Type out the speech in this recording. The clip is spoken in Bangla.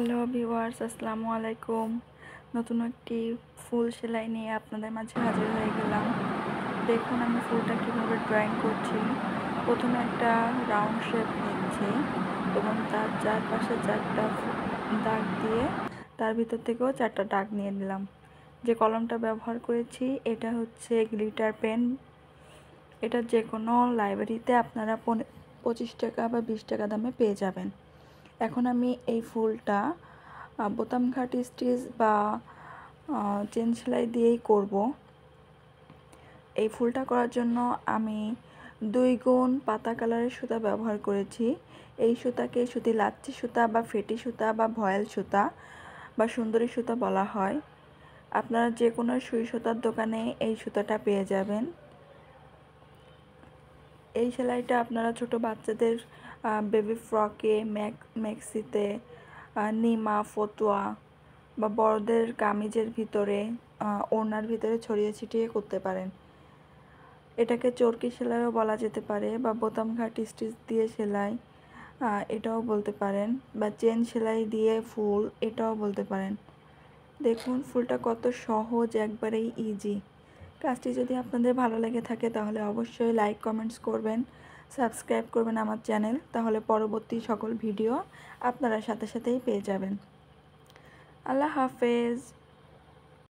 হ্যালো ভিউয়ার্স, আসসালামু আলাইকুম। নতুন একটি ফুল সেলাই নিয়ে আপনাদের মাঝে হাজির হয়ে গেলাম। দেখুন আমি ফুলটা কীভাবে ড্রয়িং করছি। প্রথমে একটা রাউন্ড শেপ নিচ্ছি এবং তার চারপাশে চারটা দাগ দিয়ে তার ভিতর থেকেও চারটা দাগ নিয়ে নিলাম। যে কলমটা ব্যবহার করেছি এটা হচ্ছে গ্লিটার পেন। এটা যে কোনো লাইব্রেরিতে আপনারা 25 টাকা বা 20 টাকা দামে পেয়ে যাবেন। এখন আমি এই ফুলটা বোতাম ঘাটি স্টিচ বা চেন সেলাই দিয়েই করব। এই ফুলটা করার জন্য আমি 2 গুণ পাতা কালারের সুতা ব্যবহার করেছি। এই সুতাকে সুতি লাচ্ছি সুতা বা ফেটি সুতা বা ভয়েল সুতা বা সুন্দরী সুতা বলা হয়। আপনারা যে কোনো সুই সুতার দোকানে এই সুতাটা পেয়ে যাবেন। এই সেলাইটা আপনারা ছোট বাচ্চাদের বেবি ফ্রকে, ম্যাক্সিতে, নিমা, ফতুয়া বা বড়দের কামিজের ভিতরে, ওড়নার ভিতরে ছড়িয়ে ছিটিয়ে করতে পারেন। এটাকে চরকি সেলাইও বলা যেতে পারে বা বোতাম ঘাটি স্টিচ দিয়ে সেলাই এটাও বলতে পারেন, বা চেন সেলাই দিয়ে ফুল এটাও বলতে পারেন। দেখুন ফুলটা কত সহজ, একবারেই ইজি। কাজটি যদি আপনাদের ভালো লেগে থাকে তাহলে অবশ্যই লাইক কমেন্টস করবেন, সাবস্ক্রাইব করবেন আমার চ্যানেল, তাহলে পরবর্তী সকল ভিডিও আপনারা সাথে সাথেই পেয়ে যাবেন। আল্লাহ হাফেজ।